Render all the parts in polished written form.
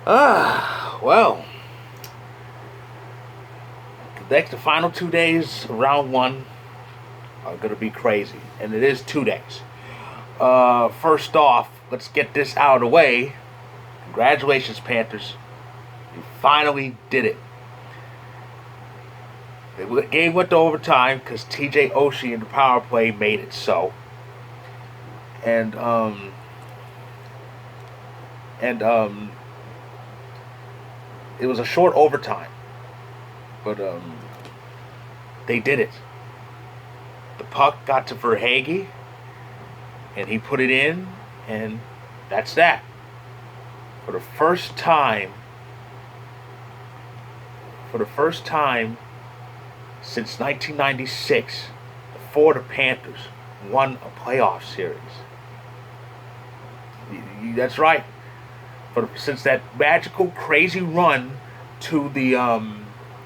Well, the final 2 days, round one, are gonna be crazy, and it is 2 days. First off, let's get this out of the way. Congratulations, Panthers! You finally did it. The game went to overtime because T.J. Oshie in the power play made it so, and and it was a short overtime, but they did it. The puck got to Verhage, and he put it in, and that's that. For the first time, for the first time since 1996, the Panthers won a playoff series. That's right. Since that magical, crazy run to the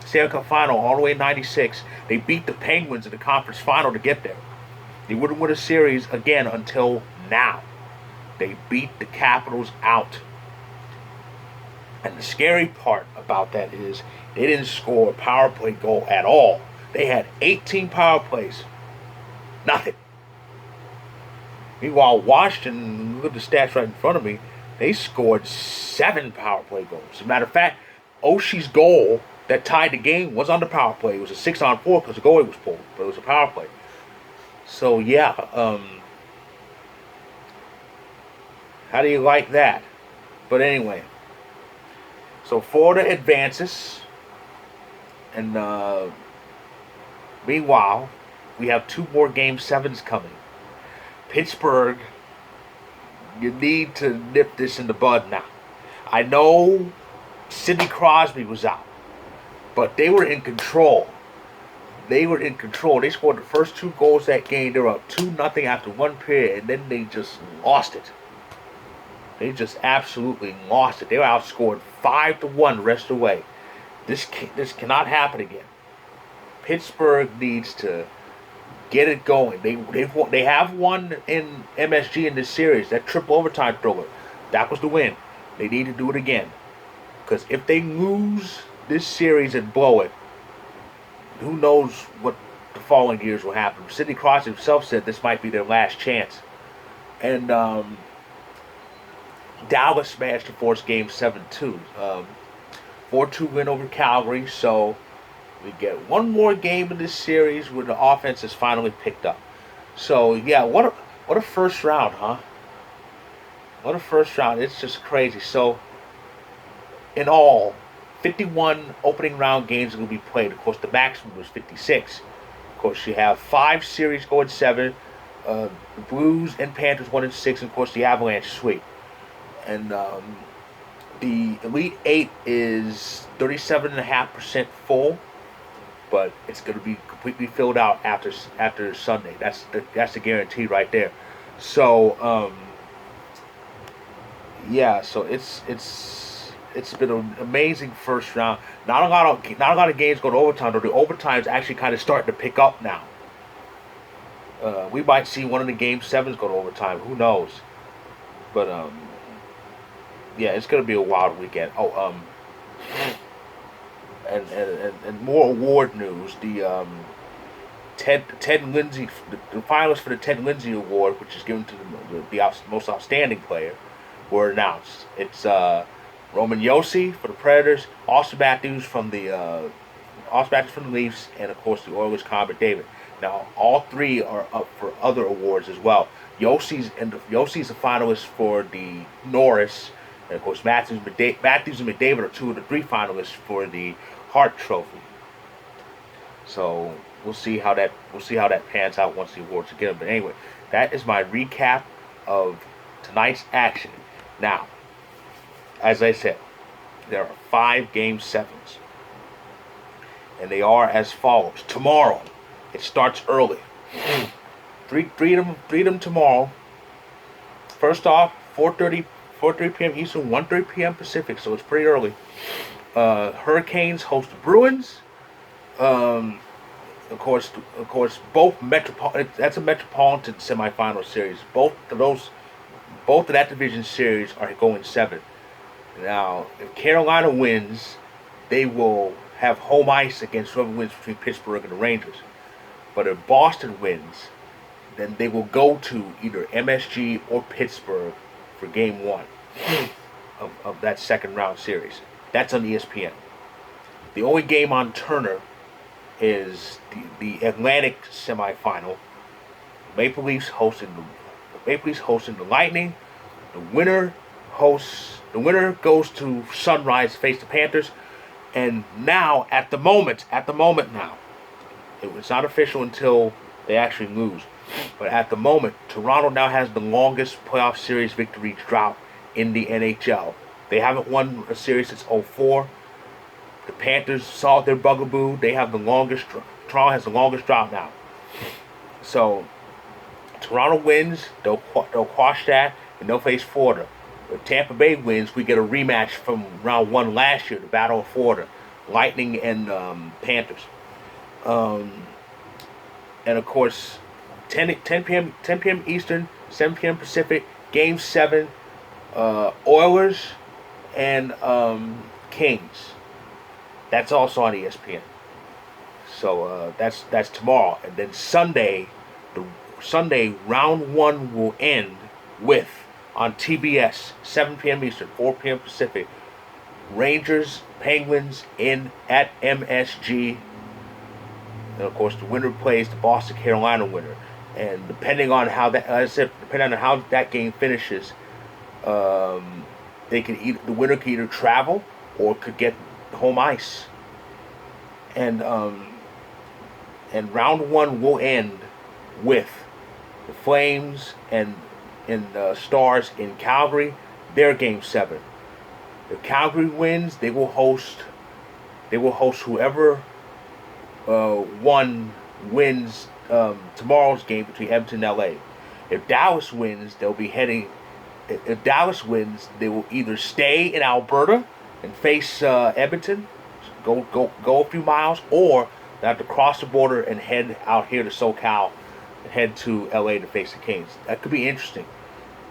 Stanley Cup final all the way in '96, they beat the Penguins in the conference final to get there. They wouldn't win a series again until now. They beat the Capitals out. And the scary part about that is they didn't score a power play goal at all. They had 18 power plays. Nothing. Meanwhile, Washington, look at the stats right in front of me, they scored 7 power play goals. As a matter of fact, Oshie's goal that tied the game was on the power play. It was a 6-on-4 because the goalie was pulled, but it was a power play. So, yeah, how do you like that? But anyway, so Florida advances, and meanwhile, we have 2 more Game 7s coming. Pittsburgh, you need to nip this in the bud now. I know Sidney Crosby was out, but they were in control. They were in control. They scored the first 2 goals that game. They were up 2-0 after 1 period, and then they just lost it. They just absolutely lost it. They were outscored 5-1 the rest of the way. This cannot happen again. Pittsburgh needs to get it going. They have won in MSG in this series. That triple overtime thriller, that was the win. They need to do it again. Because if they lose this series and blow it, who knows what the following years will happen. Sidney Crosby himself said this might be their last chance. And Dallas smashed the Force Game 7-2. 4-2 win over Calgary, so we get one more game in this series where the offense is finally picked up. So yeah, what a first round, huh? What a first round. It's just crazy. So in all, 51 opening round games are going to be played. Of course, the maximum was 56. Of course, you have 5 series going 7. The Blues and Panthers 1 and 6, and of course the Avalanche sweep. And the Elite 8 is 37.5% full, but it's going to be completely filled out after Sunday. That's the guarantee right there. So yeah, so it's been an amazing first round. Not a lot of games go to overtime, though. The overtime is actually kind of starting to pick up now. We might see one of the Game 7s go to overtime. Who knows? But yeah, it's gonna be a wild weekend. Oh, and more award news. The Ted Lindsay, the finalists for the Ted Lindsay Award, which is given to the most outstanding player, were announced. It's Roman Yossi for the Predators, Austin Matthews from the Leafs, and of course the Oilers' Connor David. Now all 3 are up for other awards as well. Yossi's a finalist for the Norris. And of course, Matthews and McDavid are 2 of the 3 finalists for the Hart Trophy. So we'll see how that pans out once the awards are given. But anyway, that is my recap of tonight's action. Now, as I said, there are 5 Game 7s, and they are as follows. Tomorrow, it starts early. Three of them tomorrow. First off, 4:30 p.m. Eastern, 1:30 p.m. Pacific, so it's pretty early. Hurricanes host the Bruins. Of course, both that's a Metropolitan semifinal series. Both of that division series are going 7. Now, if Carolina wins, they will have home ice against whoever wins between Pittsburgh and the Rangers. But if Boston wins, then they will go to either MSG or Pittsburgh for Game 1 of that second round series. That's on ESPN. The only game on Turner is the Atlantic semifinal. Maple Leafs hosting the Lightning. The winner goes to Sunrise to face the Panthers. And now, at the moment now, it was not official until they actually lose. But at the moment, Toronto now has the longest playoff series victory drought in the NHL. They haven't won a series since '04. The Panthers saw their bugaboo. They have the longest. Toronto has the longest drought now. So, Toronto wins, they'll quash that, and they'll face Florida. If Tampa Bay wins, we get a rematch from round 1 last year, the Battle of Florida, Lightning and Panthers. And of course, 10 p.m. Eastern, 7 p.m. Pacific, Game 7, Oilers and Kings. That's also on ESPN. So that's tomorrow, and then Sunday round 1 will end with, on TBS, 7 p.m. Eastern, 4 p.m. Pacific, Rangers Penguins at MSG. And of course, the winner plays the Boston Carolina winner. And depending on how that game finishes, the winner could either travel or could get home ice. And round 1 will end with the Flames and Stars in Calgary, their Game 7. If Calgary wins, they will host whoever wins tomorrow's game between Edmonton and LA. If Dallas wins, they'll be heading. If Dallas wins, they will either stay in Alberta and face Edmonton, go a few miles, or they have to cross the border and head out here to SoCal, and head to LA to face the Kings. That could be interesting.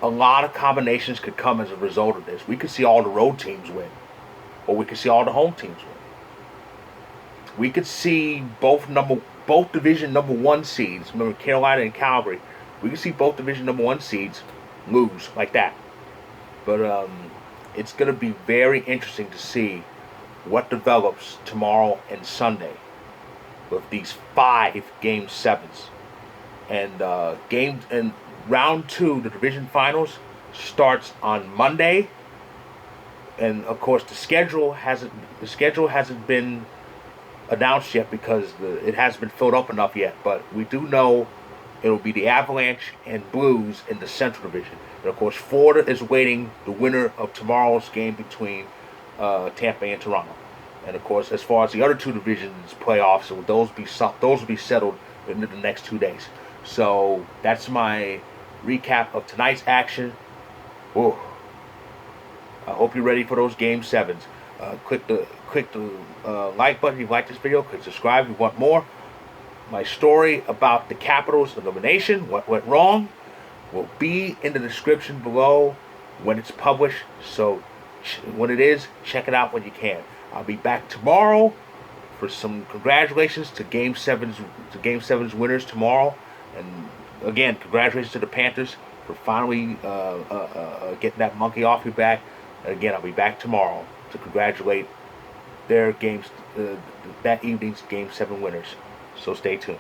A lot of combinations could come as a result of this. We could see all the road teams win, or we could see all the home teams win. We could see both division number 1 seeds. Remember, Carolina and Calgary. We could see both division number 1 seeds lose like that. But it's going to be very interesting to see what develops tomorrow and Sunday with these 5 Game 7s. And round 2, the division finals, starts on Monday. And of course, the schedule hasn't been announced yet because it hasn't been filled up enough yet. But we do know it'll be the Avalanche and Blues in the Central Division. And of course, Florida is waiting the winner of tomorrow's game between Tampa Bay and Toronto. And of course, as far as the other 2 divisions playoffs, those will be settled in the next 2 days. So that's my recap of tonight's action. Whoa. I hope you're ready for those Game 7s. Click the like button if you like this video. Click subscribe if you want more. My story about the Capitals elimination, what went wrong, will be in the description below when it's published. So when it is, check it out when you can. I'll be back tomorrow for some congratulations to Game 7's winners tomorrow. And again, congratulations to the Panthers for finally getting that monkey off your back. And again, I'll be back tomorrow to congratulate their games, that evening's Game 7 winners. So stay tuned.